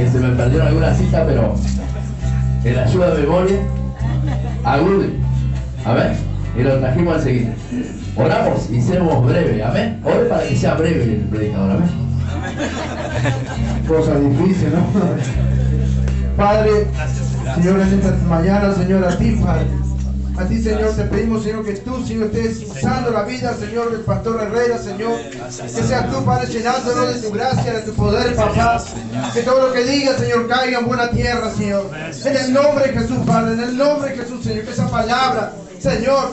que se me perdieron algunas citas, pero en la ayuda de memoria, agude. Amén. Y lo trajimos enseguida. Oramos y seremos breves. Amén. Ore para que sea breve el predicador. Amén. Cosa difícil, ¿no? Padre, Señor, en esta mañana, Señor, a ti, Padre. A ti, Señor, te pedimos, Señor, que tú, Señor, estés usando la vida, Señor, del pastor Herrera, Señor. Que seas tú, Padre, llenándonos de tu gracia, de tu poder, papá. Que todo lo que diga, Señor, caiga en buena tierra, Señor. En el nombre de Jesús, Padre, en el nombre de Jesús, Señor. Que esa palabra, Señor,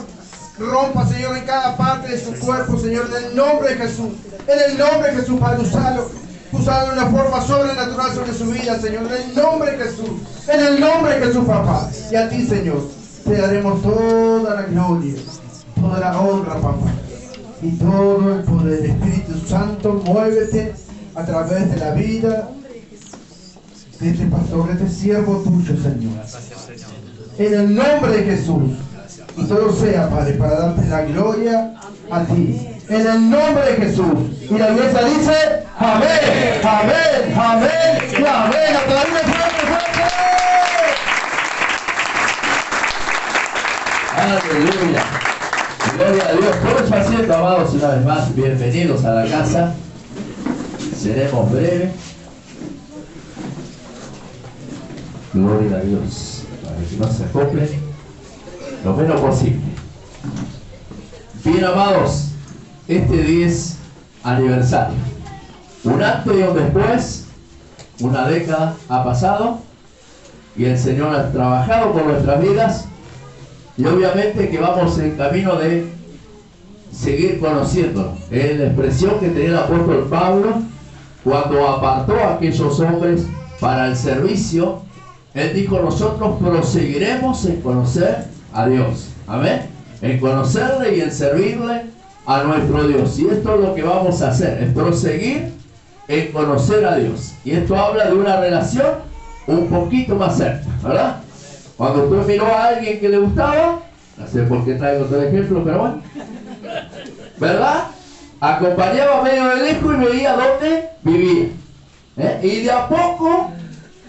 rompa, Señor, en cada parte de su cuerpo, Señor, en el nombre de Jesús. En el nombre de Jesús, Padre, usalo de una forma sobrenatural sobre su vida, Señor. En el nombre de Jesús. En el nombre de Jesús, papá. Y a ti, Señor, te daremos toda la gloria, toda la honra, papá, y todo el poder. Espíritu Santo, muévete a través de la vida de este pastor, de este siervo tuyo, Señor. En el nombre de Jesús. Y todo sea, Padre, para darte la gloria a ti. En el nombre de Jesús. Y la iglesia dice, amén, amén, amén y amén. ¡Aplausos fuerte, fuerte! Aleluya. Gloria a Dios. Por su asiento, amados, una vez más, bienvenidos a la casa. Seremos breves. Gloria a Dios. Para que no se acoplen lo menos posible. Bien, amados, este 10 aniversario. Un antes y un después. Una década ha pasado y el Señor ha trabajado por nuestras vidas. Y obviamente que vamos en camino de seguir conociéndolo. Es la expresión que tenía el apóstol Pablo cuando apartó a aquellos hombres para el servicio. Él dijo, nosotros proseguiremos en conocer a Dios. Amén. En conocerle y en servirle a nuestro Dios. Y esto es lo que vamos a hacer, es proseguir en conocer a Dios. Y esto habla de una relación un poquito más cerca, ¿verdad? Cuando usted miró a alguien que le gustaba, no sé por qué traigo otro ejemplo, pero bueno, ¿verdad? Acompañaba medio de lejos y veía dónde vivía. Y de a poco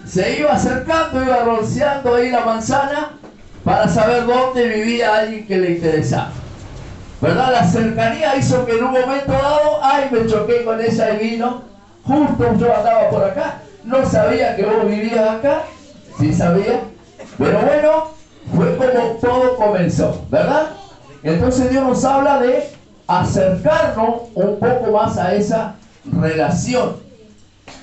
se iba acercando, iba rociando ahí la manzana para saber dónde vivía alguien que le interesaba. ¿Verdad? La cercanía hizo que en un momento dado, ay, me choqué con ella y vino, justo yo andaba por acá, no sabía que vos vivías acá, sí sabía. Pero bueno, fue como todo comenzó, ¿verdad? Entonces Dios nos habla de acercarnos un poco más a esa relación.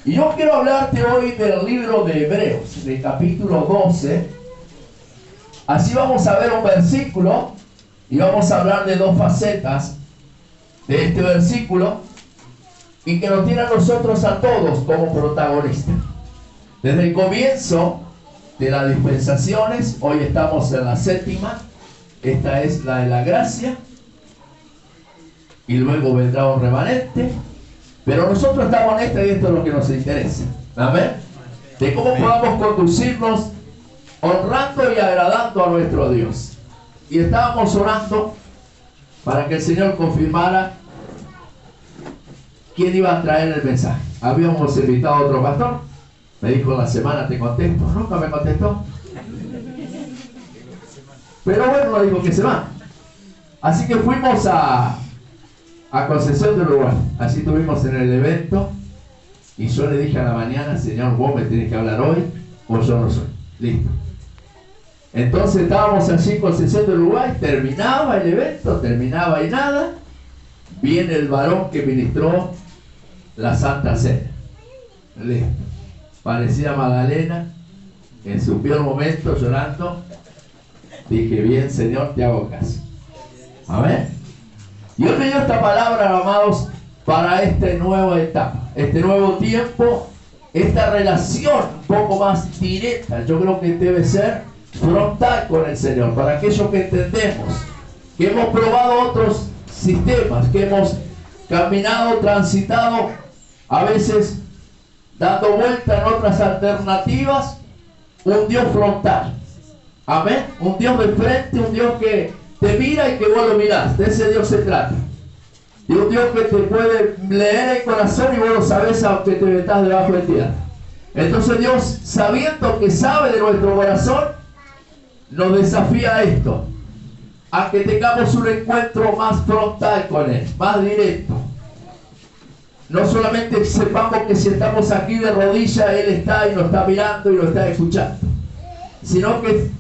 Y yo quiero hablarte hoy del libro de Hebreos, del capítulo 12. Así vamos a ver un versículo y vamos a hablar de dos facetas de este versículo y que nos tiene a nosotros a todos como protagonistas. Desde el comienzo de las dispensaciones, hoy estamos en la séptima, esta es la de la gracia, y luego vendrá un remanente, pero nosotros estamos en esta y esto es lo que nos interesa, amén, de cómo podamos conducirnos honrando y agradando a nuestro Dios. Y estábamos orando para que el Señor confirmara quién iba a traer el mensaje. Habíamos invitado a otro pastor. Me dijo en la semana, te contesto. Nunca me contestó. Pero bueno, dijo que se va. Así que fuimos a Concepción del Uruguay. Así estuvimos en el evento. Y yo le dije a la mañana, Señor, vos me tenés que hablar hoy o yo no soy. Listo. Entonces estábamos allí en Concepción del Uruguay. Terminaba el evento, terminaba y nada. Viene el varón que ministró la Santa Cena. Listo. Parecía Magdalena, en su peor momento llorando. Dije, bien, Señor, te hago caso. Amén. Y hoy me dio esta palabra, amados, para esta nueva etapa, este nuevo tiempo, esta relación un poco más directa. Yo creo que debe ser frontal con el Señor, para aquellos que entendemos, que hemos probado otros sistemas, que hemos caminado, transitado, a veces dando vuelta en otras alternativas, un Dios frontal, amén, un Dios de frente, un Dios que te mira y que vos lo mirás. De ese Dios se trata, de un Dios que te puede leer el corazón y vos lo sabés aunque te metas debajo del tierra. Entonces Dios, sabiendo que sabe de nuestro corazón, nos desafía a esto, a que tengamos un encuentro más frontal con Él, más directo. No solamente sepamos que si estamos aquí de rodillas, Él está y nos está mirando y nos está escuchando, sino que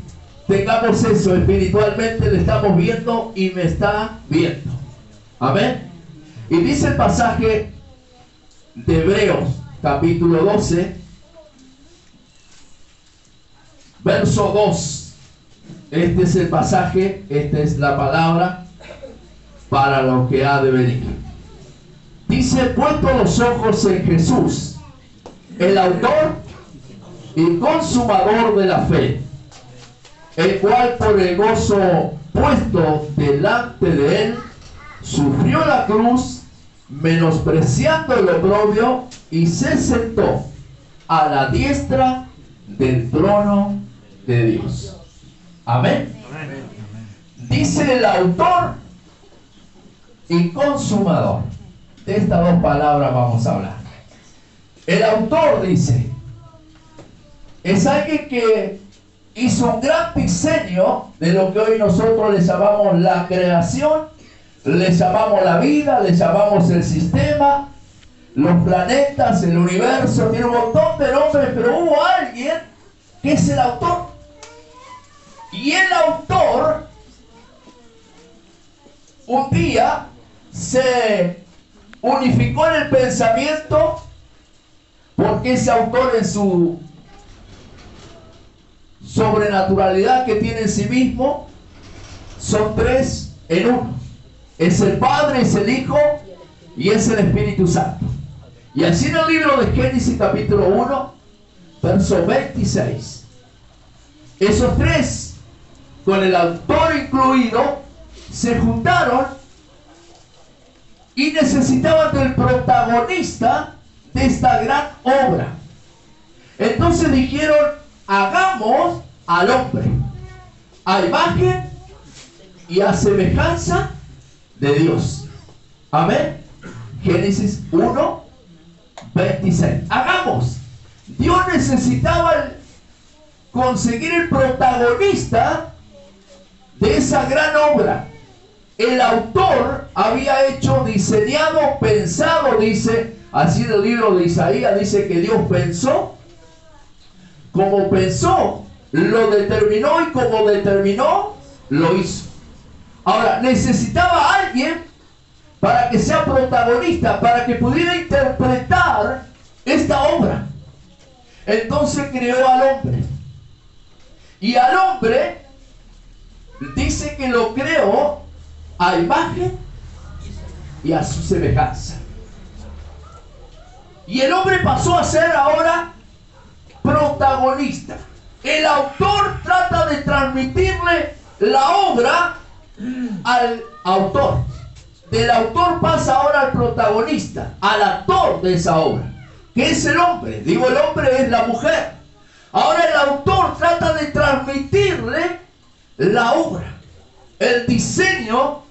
tengamos eso, espiritualmente le estamos viendo y me está viendo. Amén. Y dice el pasaje de Hebreos, capítulo 12, verso 2. Este es el pasaje, esta es la palabra para lo que ha de venir. Dice: puesto los ojos en Jesús, el autor y consumador de la fe, el cual por el gozo puesto delante de él, sufrió la cruz, menospreciando el oprobio, y se sentó a la diestra del trono de Dios. Amén. Dice el autor y consumador. De estas dos palabras vamos a hablar. El autor, dice, es alguien que hizo un gran diseño de lo que hoy nosotros le llamamos la creación, le llamamos la vida, le llamamos el sistema, los planetas, el universo. Tiene un montón de nombres, pero hubo alguien que es el autor. Y el autor un día se unificó en el pensamiento, porque ese autor, en su sobrenaturalidad que tiene en sí mismo, son tres en uno. Es el Padre, es el Hijo y es el Espíritu Santo. Y así en el libro de Génesis capítulo 1, verso 26, esos tres, con el autor incluido, se juntaron y necesitaban del protagonista de esta gran obra. Entonces dijeron: hagamos al hombre a imagen y a semejanza de Dios. Amén. Génesis 1, 26. Hagamos. Dios necesitaba conseguir el protagonista de esa gran obra. El autor había hecho, diseñado, pensado, dice, así en el libro de Isaías, dice que Dios pensó, como pensó, lo determinó, y como determinó, lo hizo. Ahora, necesitaba a alguien para que sea protagonista, para que pudiera interpretar esta obra. Entonces creó al hombre. Y al hombre dice que lo creó a imagen y a su semejanza. Y el hombre pasó a ser ahora protagonista. El autor trata de transmitirle la obra al autor. Del autor pasa ahora al protagonista, al actor de esa obra, que es el hombre. Digo, el hombre es la mujer. Ahora el autor trata de transmitirle la obra, el diseño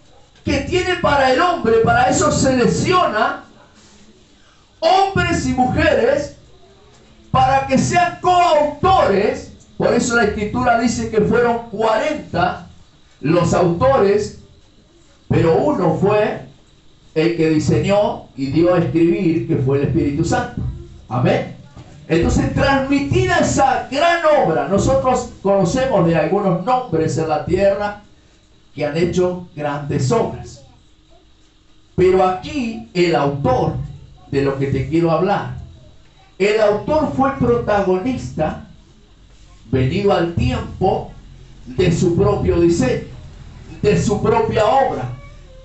que tiene para el hombre. Para eso selecciona hombres y mujeres para que sean coautores. Por eso la Escritura dice que fueron 40 los autores, pero uno fue el que diseñó y dio a escribir, que fue el Espíritu Santo. Amén. Entonces, transmitida esa gran obra, nosotros conocemos de algunos nombres en la tierra que han hecho grandes obras. Pero aquí el autor de lo que te quiero hablar, el autor fue protagonista, venido al tiempo, de su propio diseño, de su propia obra.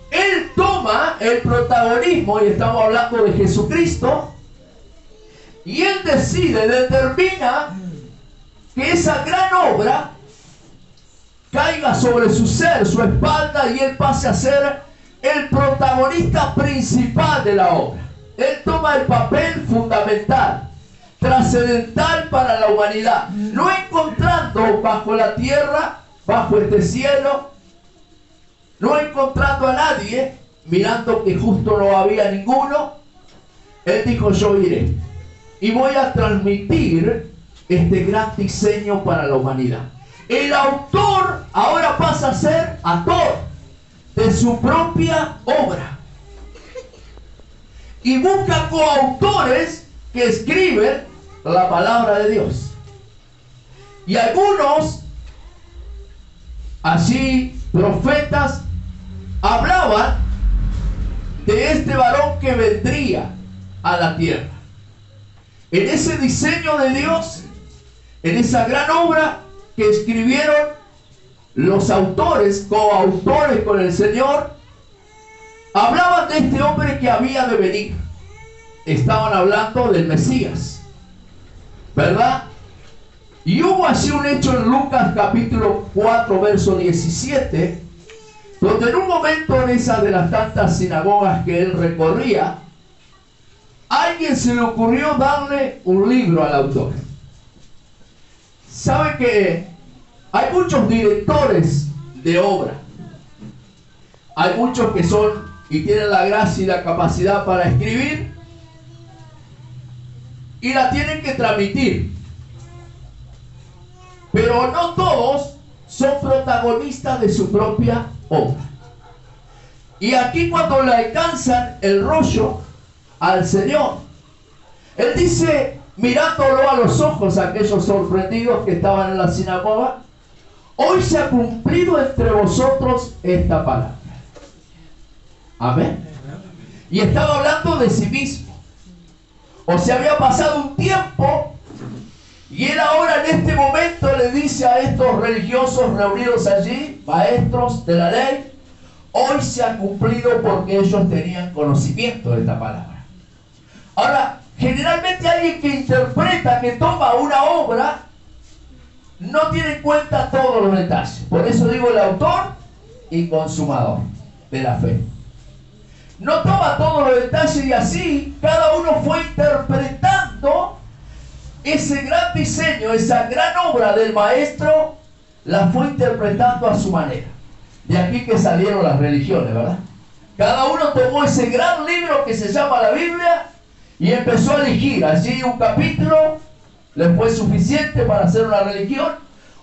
Él toma el protagonismo, y estamos hablando de Jesucristo, y él decide, determina que esa gran obra caiga sobre su ser, su espalda, y él pase a ser el protagonista principal de la obra. Él toma el papel fundamental, trascendental para la humanidad, no encontrando bajo la tierra, bajo este cielo, no encontrando a nadie, mirando que justo no había ninguno. Él dijo: yo iré. y voy a transmitir este gran diseño para la humanidad. El autor ahora pasa a ser autor de su propia obra y busca coautores que escriben la palabra de Dios. Y algunos, así profetas, hablaban de este varón que vendría a la tierra. En ese diseño de Dios, en esa gran obra que escribieron los autores, coautores con el Señor, hablaban de este hombre que había de venir. Estaban hablando del Mesías, ¿verdad? Y hubo así un hecho en Lucas capítulo 4 verso 17, donde en un momento en esa de las tantas sinagogas que él recorría, a alguien se le ocurrió darle un libro al autor. ¿Sabe que hay muchos directores de obra? Hay muchos que son y tienen la gracia y la capacidad para escribir y la tienen que transmitir. Pero no todos son protagonistas de su propia obra. Y aquí cuando le alcanzan el rollo al Señor, Él dice, mirándolo a los ojos a aquellos sorprendidos que estaban en la sinagoga, hoy se ha cumplido entre vosotros esta palabra. Amén. Y estaba hablando de sí mismo. O sea, había pasado un tiempo y él ahora en este momento le dice a estos religiosos reunidos allí, maestros de la ley, hoy se ha cumplido porque ellos tenían conocimiento de esta palabra. Ahora, generalmente alguien que interpreta, que toma una obra, no tiene en cuenta todos los detalles. Por eso digo el autor y consumador de la fe. No toma todos los detalles y así cada uno fue interpretando ese gran diseño, esa gran obra del maestro, la fue interpretando a su manera. De aquí que salieron las religiones, ¿verdad? Cada uno tomó ese gran libro que se llama la Biblia y empezó a elegir. Allí un capítulo le fue suficiente para hacer una religión,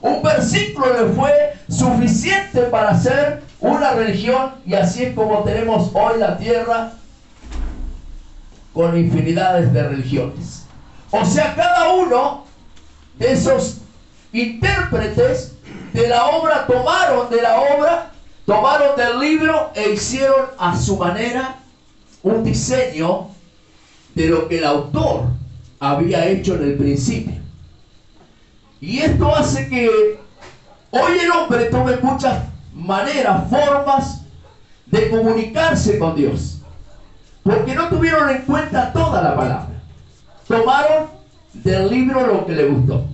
un versículo le fue suficiente para hacer una religión, y así es como tenemos hoy la tierra con infinidades de religiones. O sea, cada uno de esos intérpretes de la obra tomaron del libro e hicieron a su manera un diseño de lo que el autor había hecho en el principio. Y esto hace que hoy el hombre tome muchas maneras, formas de comunicarse con Dios, porque no tuvieron en cuenta toda la palabra. Tomaron del libro lo que le gustó.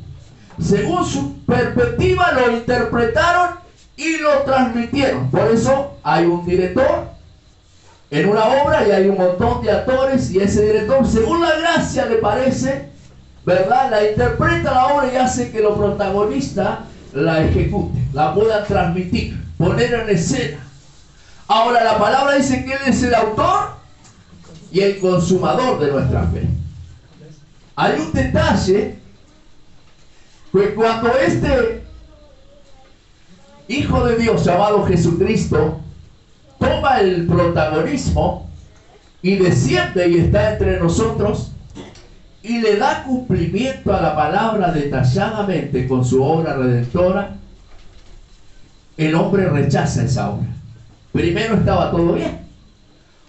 Según su perspectiva lo interpretaron y lo transmitieron. Por eso hay un director en una obra y hay un montón de actores, y ese director, según la gracia le parece, ¿verdad?, la interpreta la obra y hace que los protagonistas la ejecuten, la puedan transmitir, poner en escena. Ahora la palabra dice que Él es el autor y el consumador de nuestra fe. Hay un detalle, que cuando este Hijo de Dios llamado Jesucristo toma el protagonismo y desciende y está entre nosotros y le da cumplimiento a la palabra detalladamente con su obra redentora, el hombre rechaza esa obra. Primero estaba todo bien.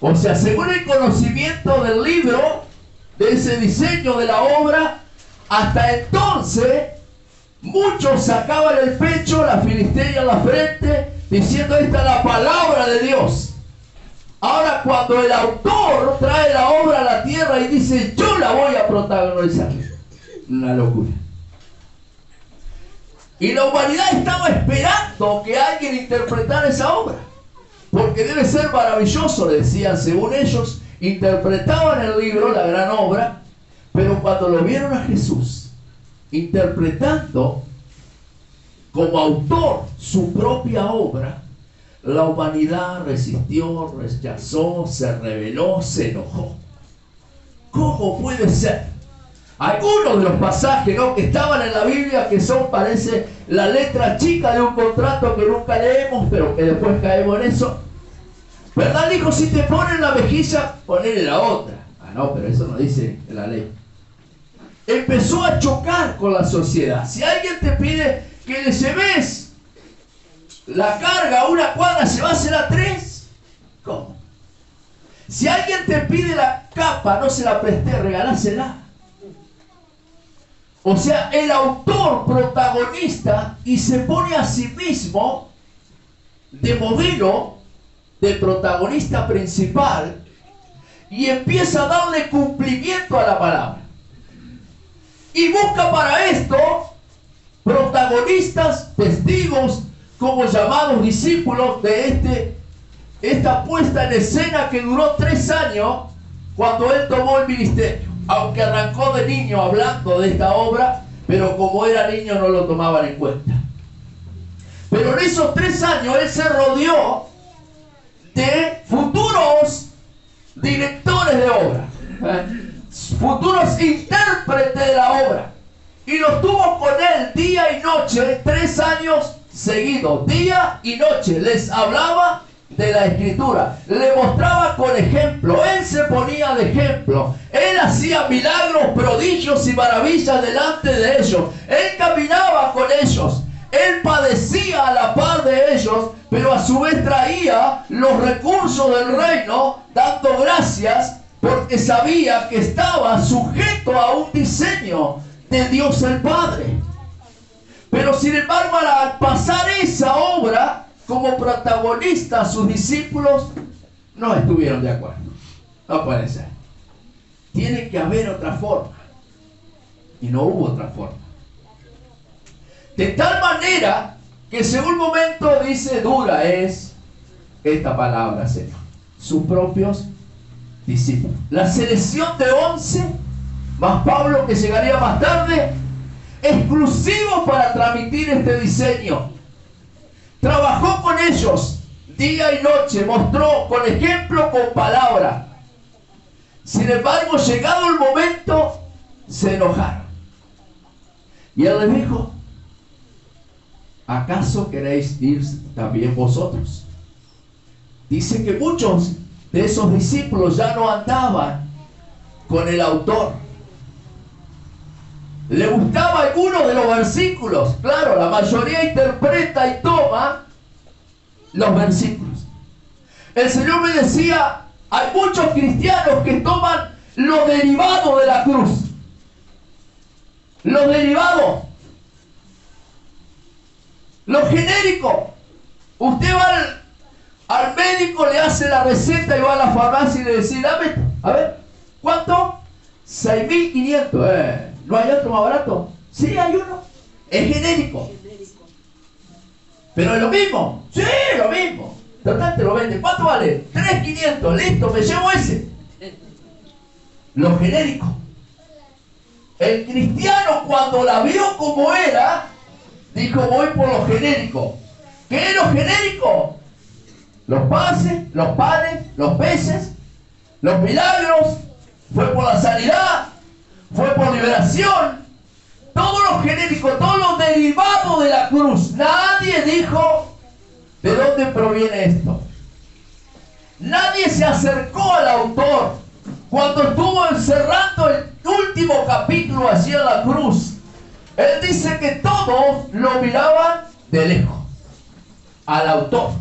O sea, según el conocimiento del libro, de ese diseño de la obra, hasta entonces muchos sacaban el pecho, la filisteria en la frente, diciendo: esta es la palabra de Dios. Ahora cuando el autor trae la obra a la tierra y dice: yo la voy a protagonizar, una locura. Y la humanidad estaba esperando que alguien interpretara esa obra, porque debe ser maravilloso, decían, según ellos. Interpretaban el libro, la gran obra, pero cuando lo vieron a Jesús interpretando como autor su propia obra, la humanidad resistió, rechazó, se rebeló, se enojó. ¿Cómo puede ser? algunos de los pasajes, ¿no?, que estaban en la Biblia, que son, parece, la letra chica de un contrato que nunca leemos, pero que después caemos en eso. ¿Verdad? Dijo, si te ponen la mejilla, ponele la otra. Ah, no, pero eso no dice en la ley. Empezó a chocar con la sociedad. Si alguien te pide que le lleves la carga a una cuadra, ¿llevásela a 3? ¿Cómo? Si alguien te pide la capa, no se la presté, regalásela. O sea, el autor protagonista y se pone a sí mismo de modelo, de protagonista principal, y empieza a darle cumplimiento a la palabra. Y busca para esto protagonistas, testigos, como llamados discípulos de esta puesta en escena que duró 3 años cuando él tomó el ministerio. Aunque arrancó de niño hablando de esta obra, pero como era niño no lo tomaban en cuenta. Pero en esos 3 años él se rodeó de futuros directores de obra, futuros intérpretes de la obra, y los tuvo con él día y noche, 3 años seguidos, día y noche. Les hablaba de la Escritura, le mostraba con ejemplo, él se ponía de ejemplo, él hacía milagros, prodigios y maravillas delante de ellos, él caminaba con ellos, él padecía a la par de ellos, pero a su vez traía los recursos del reino, dando gracias, porque sabía que estaba sujeto a un diseño de Dios el Padre. Pero sin embargo, al pasar esa obra como protagonista, sus discípulos no estuvieron de acuerdo. No puede ser. Tiene que haber otra forma. Y no hubo otra forma. De tal manera que según un momento dice, dura es esta palabra, Señor. Sus propios discípulos. La selección de 11, más Pablo que llegaría más tarde, exclusivo para transmitir este diseño. Trabajó con ellos día y noche, mostró con ejemplo, con palabra. Sin embargo, llegado el momento, se enojaron. Y él les dijo, ¿acaso queréis ir también vosotros? Dice que muchos de esos discípulos ya no andaban con el autor. Le gustaba alguno de los versículos. Claro, la mayoría interpreta y toma los versículos. El Señor me decía, hay muchos cristianos que toman lo derivado de la cruz. Lo derivado. Lo genérico. Usted va al médico, le hace la receta y va a la farmacia y le dice, dame, a ver, ¿cuánto? 6.500. ¿No hay otro más barato? Sí, hay uno. Es genérico. Pero es lo mismo. Sí, lo mismo. Total, te lo vende. ¿Cuánto vale? 3.500. Listo, me llevo ese. Lo genérico. El cristiano, cuando la vio como era, dijo, voy por lo genérico. ¿Qué es lo genérico? Los pases, los panes, los peces, los milagros. Fue por la sanidad. Fue por liberación. Todo lo genérico, todo lo derivado de la cruz. Nadie dijo de dónde proviene esto. Nadie se acercó al autor cuando estuvo encerrando el último capítulo allí en la cruz. Él dice que todos lo miraban de lejos al autor.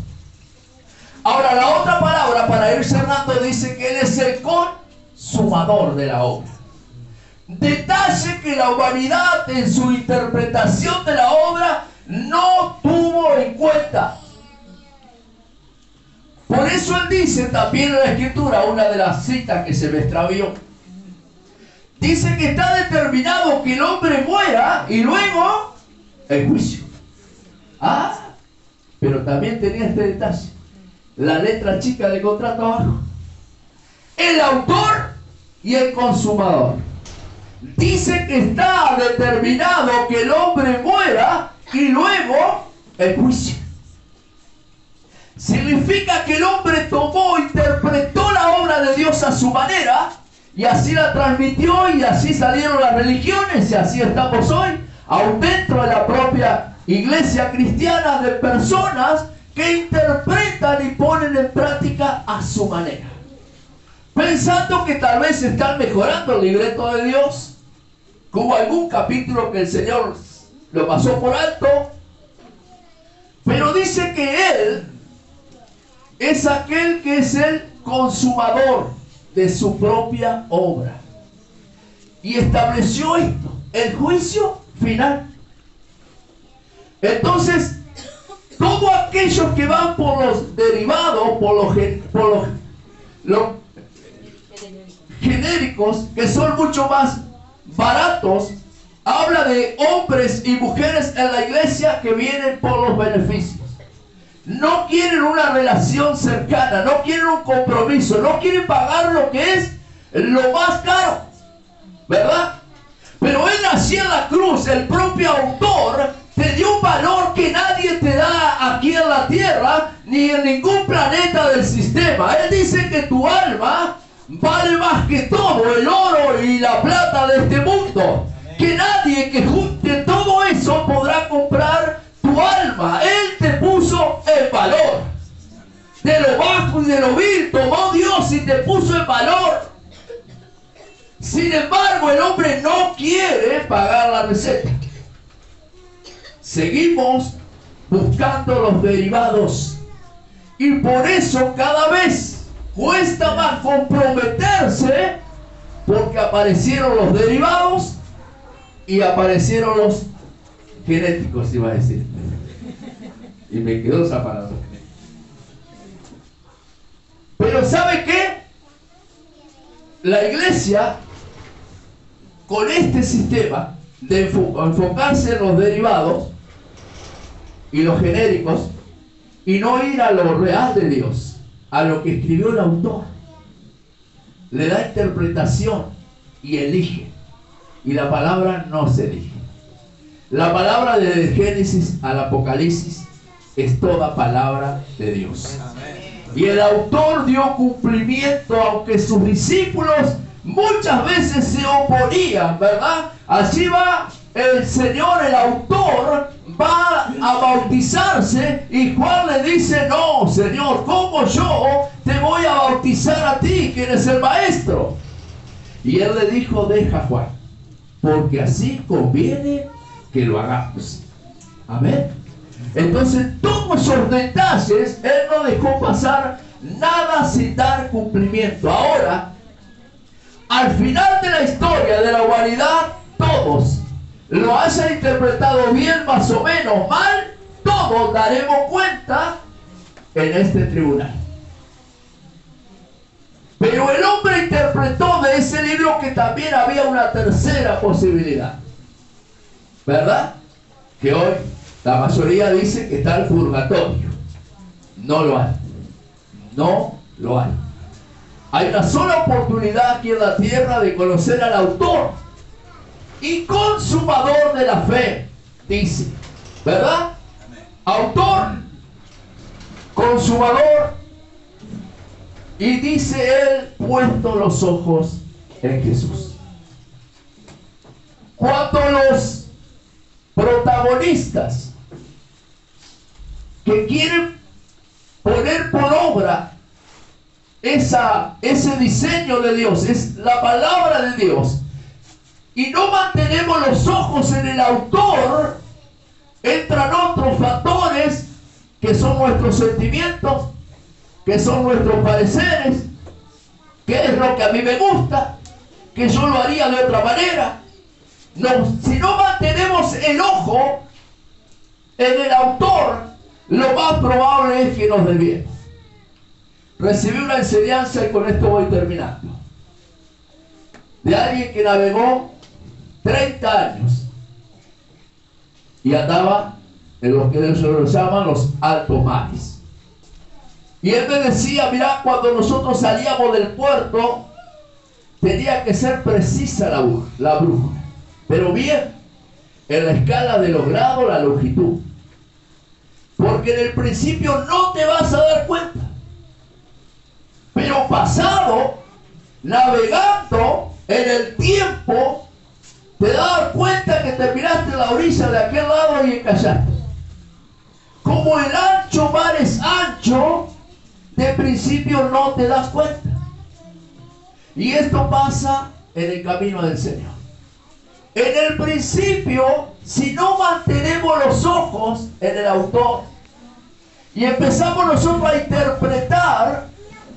Ahora, la otra palabra para ir cerrando dice que él es el consumador de la obra. Detalle que la humanidad en su interpretación de la obra no tuvo en cuenta. Por eso él dice también en la Escritura, una de las citas que se me extravió, dice que está determinado que el hombre muera y luego el juicio. Ah, pero también tenía este detalle, la letra chica del contrato abajo, el autor y el consumador. Dice que está determinado que el hombre muera y luego el juicio. Significa que el hombre tomó, interpretó la obra de Dios a su manera y así la transmitió, y así salieron las religiones, y así estamos hoy, aún dentro de la propia iglesia cristiana, de personas que interpretan y ponen en práctica a su manera, pensando que tal vez están mejorando el libreto de Dios, que hubo algún capítulo que el Señor lo pasó por alto, pero dice que Él es aquel que es el consumador de su propia obra, y estableció esto, el juicio final. Entonces, todos aquellos que van por los derivados, por los genéricos, que son mucho más baratos, habla de hombres y mujeres en la iglesia que vienen por los beneficios. No quieren una relación cercana, no quieren un compromiso, no quieren pagar lo que es lo más caro, ¿verdad? Pero Él nació en la cruz, el propio autor te dio un valor que nadie te da aquí en la tierra, ni en ningún planeta del sistema. Él dice que tu alma vale más que todo el oro y la plata de este mundo. Que nadie que junte todo eso podrá comprar tu alma. Él te puso el valor. De lo bajo y de lo vil tomó Dios y te puso el valor. Sin embargo, el hombre no quiere pagar la receta. Seguimos buscando los derivados, y por eso cada vez cuesta más comprometerse, porque aparecieron los derivados y aparecieron los genéticos, iba a decir, y me quedó esa palabra. Pero ¿sabe qué? La iglesia, con este sistema de enfocarse en los derivados y los genéricos, y no ir a lo real de Dios, a lo que escribió el autor, le da interpretación y elige, y la palabra no se elige. La palabra desde Génesis al Apocalipsis es toda palabra de Dios. Y el autor dio cumplimiento, aunque sus discípulos muchas veces se oponían, ¿verdad? Así va el Señor, el autor, va a bautizarse, y Juan le dice: no, Señor, ¿cómo yo te voy a bautizar a ti, que eres el maestro? Y él le dijo: deja, Juan, porque así conviene que lo hagamos. Amén. Entonces, todos esos detalles él no dejó pasar nada sin dar cumplimiento. Ahora, al final de la historia de la humanidad, todos lo hayan interpretado bien, más o menos mal, todos daremos cuenta en este tribunal. Pero el hombre interpretó de ese libro que también había una tercera posibilidad, ¿verdad? Que hoy la mayoría dice que está el purgatorio. No lo hay. No lo hay. Hay una sola oportunidad aquí en la tierra de conocer al autor y consumador de la fe, dice, ¿verdad? Autor, consumador, y dice él: puesto los ojos en Jesús. Cuando los protagonistas que quieren poner por obra ese diseño de Dios, es la palabra de Dios, y no mantenemos los ojos en el autor, entran otros factores que son nuestros sentimientos, que son nuestros pareceres, que es lo que a mí me gusta, que yo lo haría de otra manera. No, si no mantenemos el ojo en el autor, lo más probable es que nos desviemos. Recibí una enseñanza, y con esto voy terminando, de alguien que navegó 30 años y andaba en lo que ellos llaman los altos mares. Y él me decía: mirá, cuando nosotros salíamos del puerto, tenía que ser precisa la brújula, pero bien, en la escala de los grados, la longitud, porque en el principio no te vas a dar cuenta, pero pasado navegando en el tiempo, te das cuenta que terminaste en la orilla de aquel lado y encallaste. Como el ancho mar es ancho, de principio no te das cuenta. Y esto pasa en el camino del Señor. En el principio, si no mantenemos los ojos en el autor y empezamos nosotros a interpretar,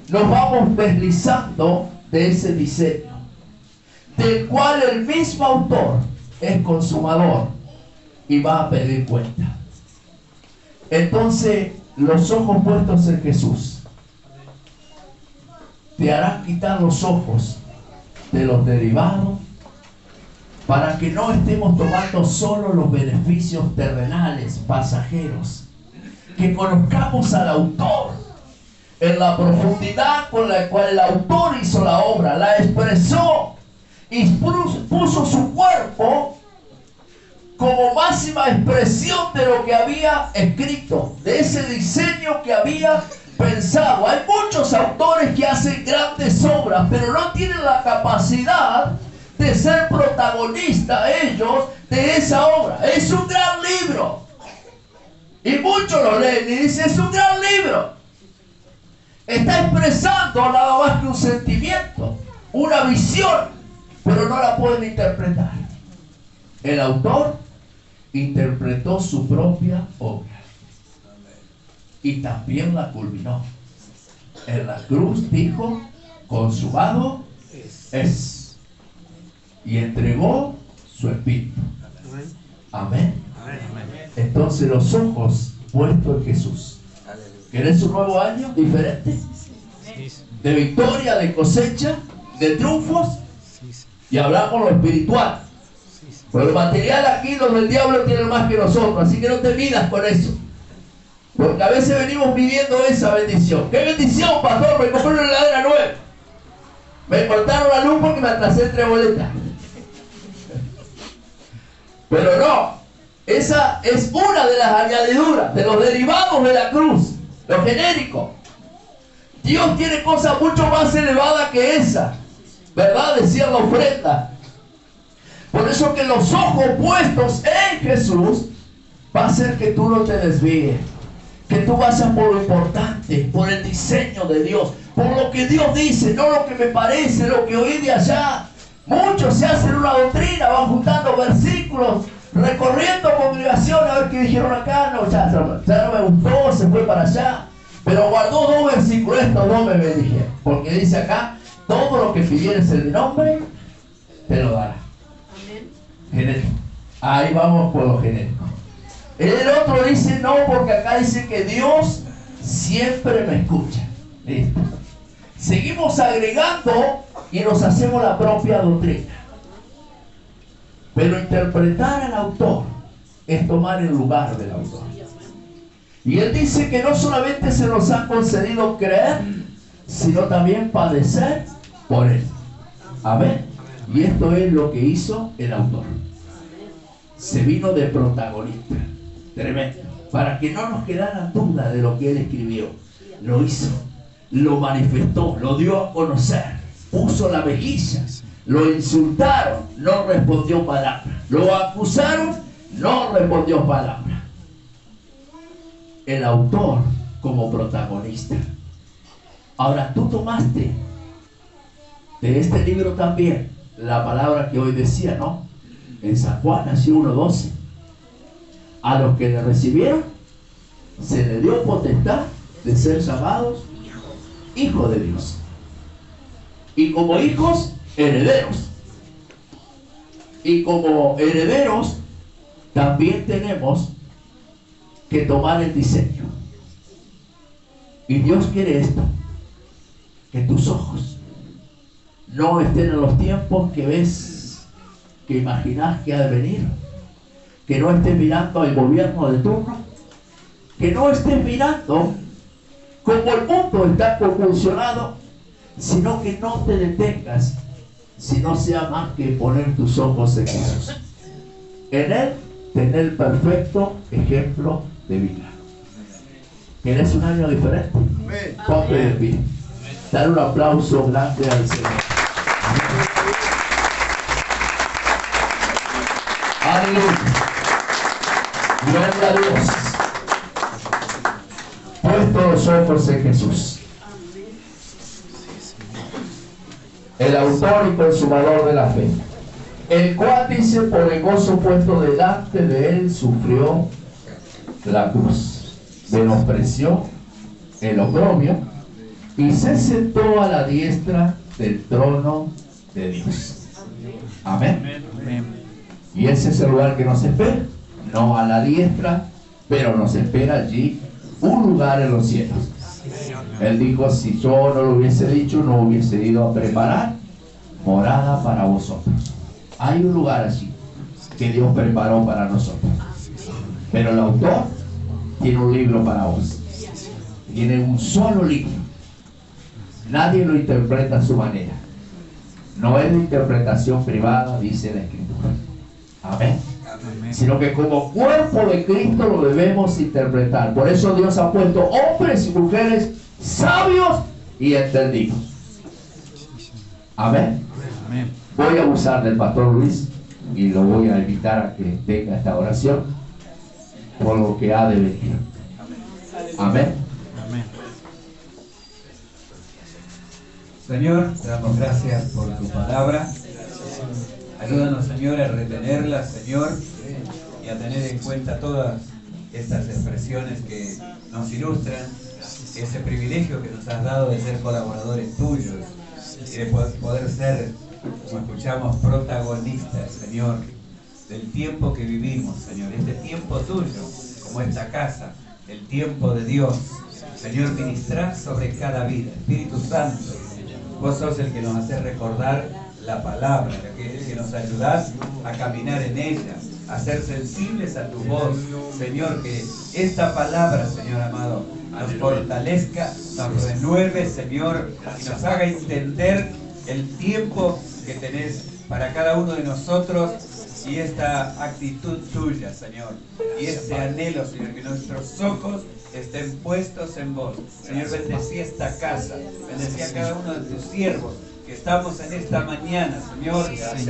nos vamos deslizando de ese diseño, del cual el mismo autor es consumador y va a pedir cuenta. Entonces, los ojos puestos en Jesús te harán quitar los ojos de los derivados, para que no estemos tomando solo los beneficios terrenales, pasajeros. Que conozcamos al autor en la profundidad con la cual el autor hizo la obra, la expresó y puso su cuerpo como máxima expresión de lo que había escrito, de ese diseño que había pensado. Hay muchos autores que hacen grandes obras, pero no tienen la capacidad de ser protagonistas ellos de esa obra. Es un gran libro y muchos lo leen y dicen: es un gran libro. Está expresando nada más que un sentimiento, una visión, pero no la pueden interpretar. El autor interpretó su propia obra y también la culminó. En la cruz dijo: consumado es. Y entregó su espíritu. Amén. Entonces, los ojos puestos en Jesús. ¿Querés un nuevo año diferente? De victoria, de cosecha, de triunfos. Y hablamos lo espiritual. Pero el material aquí, los del diablo tienen más que nosotros. Así que no te midas con eso. Porque a veces venimos pidiendo esa bendición. ¿Qué bendición, pastor? Me compré una heladera nueva. Me cortaron la luz porque me atrasé en 3 boletas. Pero no, esa es una de las añadiduras, de los derivados de la cruz, lo genérico. Dios tiene cosas mucho más elevadas que esa, ¿verdad? Decía la ofrenda. Por eso que los ojos puestos en Jesús va a hacer que tú no te desvíes, que tú vayas por lo importante, por el diseño de Dios, por lo que Dios dice, no lo que me parece, lo que oí de allá. Muchos se hacen una doctrina, van juntando versículos, recorriendo congregaciones a ver qué dijeron acá. No, ya no me gustó, se fue para allá. Pero guardó 2 versículos, estos 2 me bendijeron. Porque dice acá: todo lo que pidieres en mi nombre, te lo dará. Genérico. Ahí vamos por lo genérico. El otro dice: no, porque acá dice que Dios siempre me escucha. Listo. Seguimos agregando y nos hacemos la propia doctrina. Pero interpretar al autor es tomar el lugar del autor. Y él dice que no solamente se nos ha concedido creer, sino también padecer por él. Amén. Y esto es lo que hizo el autor. Se vino de protagonista. Tremendo. Para que no nos quedaran dudas de lo que él escribió. Lo hizo. Lo manifestó. Lo dio a conocer. Puso la mejilla. Lo insultaron. No respondió palabra. Lo acusaron. No respondió palabra. El autor como protagonista. Ahora tú tomaste de este libro también la palabra que hoy decía, ¿no? En San Juan, así 1:12. A los que le recibieron se le dio potestad de ser llamados hijos de Dios. Y como hijos, herederos. Y como herederos, también tenemos que tomar el diseño. Y Dios quiere esto: que tus ojos no estén en los tiempos que ves, que imaginas que ha de venir, que no estés mirando al gobierno de turno, que no estés mirando como el mundo está convulsionado, sino que no te detengas, si no sea más que poner tus ojos en Jesús. En Él tener el perfecto ejemplo de vida. ¿Quieres un año diferente? Ponte de pie. Dar un aplauso grande al Señor. Aleluya. Gloria a Dios. Puesto los ojos en Jesús, el autor y consumador de la fe, el cual dice: por el gozo puesto delante de él sufrió la cruz, menospreció el oprobio y se sentó a la diestra del trono de Dios. Amén. Y ese es el lugar que nos espera, no a la diestra, pero nos espera allí un lugar en los cielos. Él dijo: si yo no lo hubiese dicho, no hubiese ido a preparar morada para vosotros. Hay un lugar allí que Dios preparó para nosotros. Pero el autor tiene un libro para vos. Tiene un solo libro. Nadie lo interpreta a su manera. No es de interpretación privada, dice la Escritura. Amén. Sino que como cuerpo de Cristo lo debemos interpretar. Por eso Dios ha puesto hombres y mujeres sabios y entendidos. Amén. Voy a usar del pastor Luis y lo voy a invitar a que tenga esta oración por lo que ha de venir. Amén. Señor, te damos gracias por tu palabra. Ayúdanos, Señor, a retenerla, Señor, y a tener en cuenta todas estas expresiones que nos ilustran ese privilegio que nos has dado de ser colaboradores tuyos y de poder ser, como escuchamos, protagonistas, Señor, del tiempo que vivimos, Señor, este tiempo tuyo, como esta casa, el tiempo de Dios. Señor, ministrar sobre cada vida. Espíritu Santo, vos sos el que nos hace recordar la palabra, el que nos ayudás a caminar en ella, a ser sensibles a tu voz. Señor, que esta palabra, Señor amado, nos fortalezca, nos renueve, Señor, y nos haga entender el tiempo que tenés para cada uno de nosotros y esta actitud tuya, Señor, y este anhelo, Señor, que nuestros ojos estén puestos en vos. Señor, bendecí esta casa, bendecí a cada uno de tus siervos que estamos en esta mañana, Señor,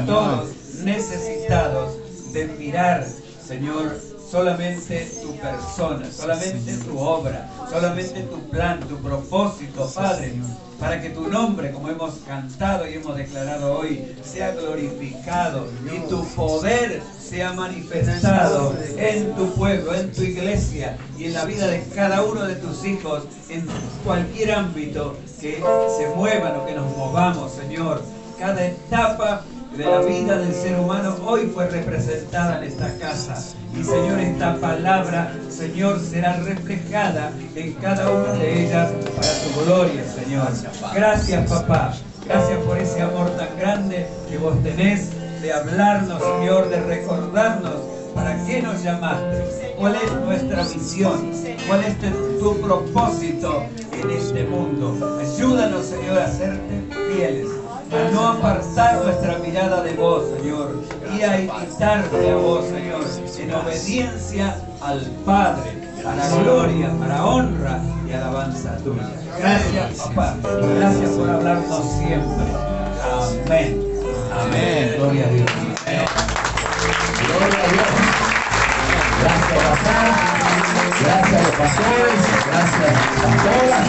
todos necesitados de mirar, Señor, solamente tu persona, solamente tu obra, solamente tu plan, tu propósito, Padre, para que tu nombre, como hemos cantado y hemos declarado hoy, sea glorificado y tu poder sea manifestado en tu pueblo, en tu iglesia y en la vida de cada uno de tus hijos, en cualquier ámbito que se muevan o que nos movamos, Señor. Cada etapa de la vida del ser humano hoy fue representada en esta casa. Y Señor, esta palabra, Señor, será reflejada en cada una de ellas para tu gloria, Señor. Gracias, papá. Gracias por ese amor tan grande que vos tenés de hablarnos, Señor, de recordarnos para qué nos llamaste, cuál es nuestra misión, cuál es tu propósito en este mundo. Ayúdanos, Señor, a serte fieles, a no apartar nuestra mirada de vos, Señor, y a imitarte a vos, Señor, en obediencia al Padre, para gloria, para honra y alabanza tuya. Gracias, papá. Gracias por hablarnos siempre. Amén. Amén. Gloria a Dios. Amén. Gloria a Dios. Gracias, papá. Gracias a los pastores. Gracias, pastoras.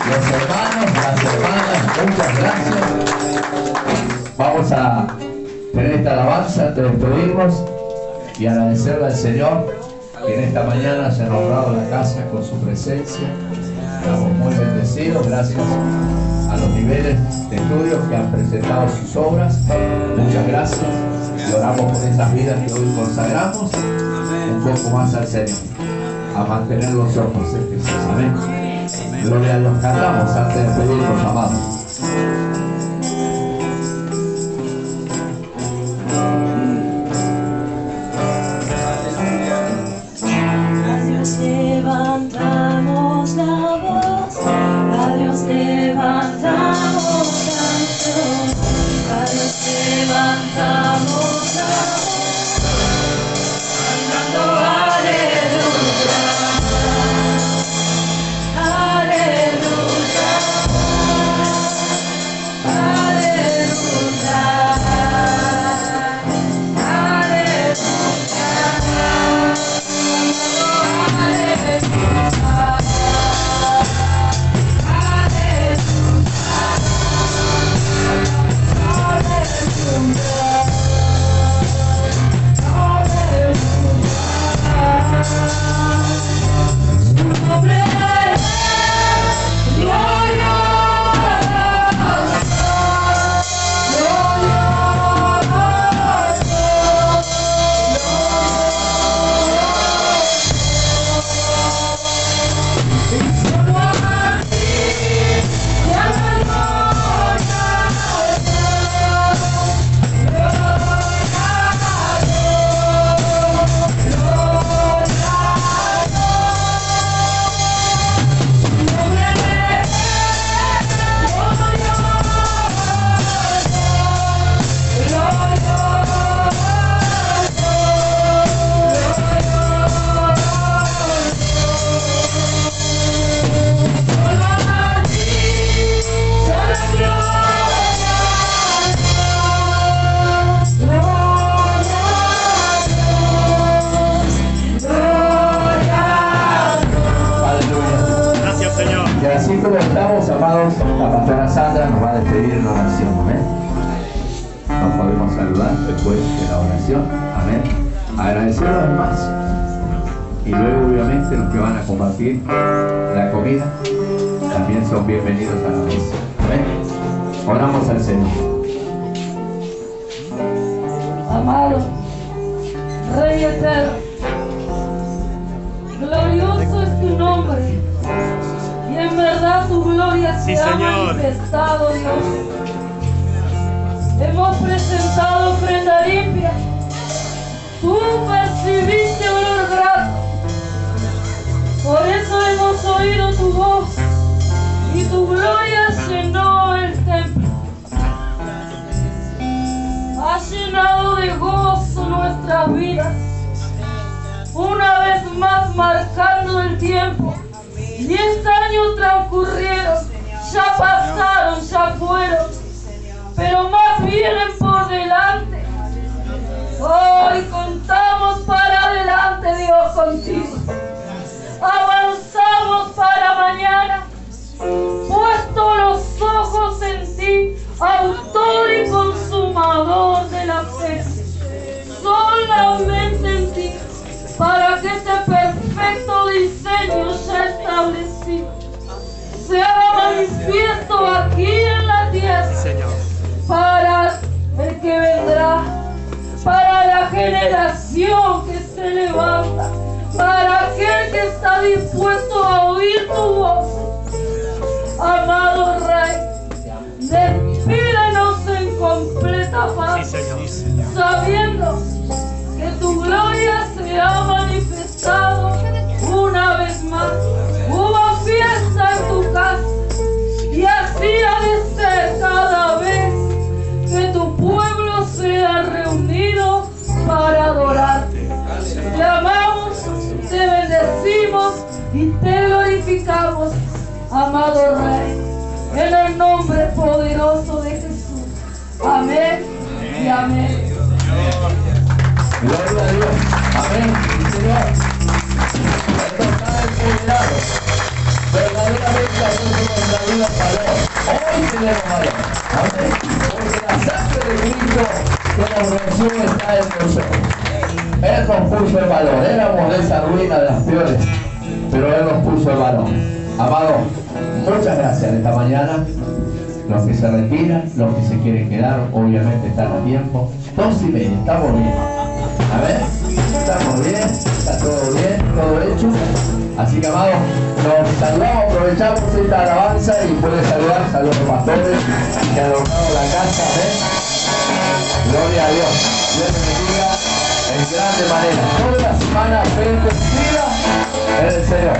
Los hermanos, las hermanas. Muchas gracias. Vamos a tener esta alabanza antes de despedirnos y agradecerle al Señor que en esta mañana haya honrado la casa con su presencia. Estamos muy bendecidos, gracias a los niveles de estudios que han presentado sus obras. Muchas gracias y oramos por esas vidas que hoy consagramos un poco más al Señor, a mantener los ojos en Jesús. Amén. Gloria a Dios. Cantamos antes de despedirnos, amados. Levantamos la voz, a Dios levantamos canción, a Dios levantamos la voz, cantando aleluya, aleluya. amados, la pastora Sandra nos va a despedir en oración, amén. Nos podemos saludar después de la oración, amén. Agradecer a los demás. Y luego, obviamente, los que van a compartir la comida también son bienvenidos a la mesa, amén. Oramos al Señor. Amado Rey eterno, glorioso es tu nombre, y en verdad tu gloria se ha manifestado, Dios. Hemos presentado ofrenda limpia, tú percibiste olor grato, por eso hemos oído tu voz y tu gloria llenó el templo. Has llenado de gozo nuestras vidas, una vez más marcando el tiempo. 10 años transcurrieron, ya pasaron, ya fueron, pero más vienen por delante. Hoy contamos para adelante, Dios, contigo. Avanzamos para mañana, puesto los ojos en ti, autor y consumador de la fe. Solamente en ti, para que este perfecto diseño ya establecido se haga manifiesto aquí en la tierra, para el que vendrá, para la generación que se levanta, para aquel que está dispuesto a oír tu voz. Amado Rey, despídenos en completa paz, sabiendo que tu gloria se ha manifestado una vez más. Hubo fiesta en tu casa, y así ha de ser cada vez que tu pueblo sea reunido para adorarte. Te amamos, te bendecimos y te glorificamos, amado Rey, en el nombre poderoso de Jesús. Amén y amén. Gloria a Dios. Amén. Señor. Esto está determinado. Verdaderamente hacemos nuestra vida valor. Hoy tenemos valor. Amén. Porque la sangre de Cristo que nos venció está en nosotros. Él nos puso el valor. Éramos de esa ruina de las peores, pero Él nos puso el valor. Amado, muchas gracias esta mañana. Los que se retiran, los que se quieren quedar, obviamente están a tiempo. 2:30, estamos bien. A ver, estamos bien, está todo bien, todo hecho. Así que, amados, nos saludamos, aprovechamos esta alabanza y pueden saludar a los pastores que adornaron la casa. ¿Ven? Gloria a Dios. Dios les bendiga en grande manera. Toda la semana bendecida en el Señor.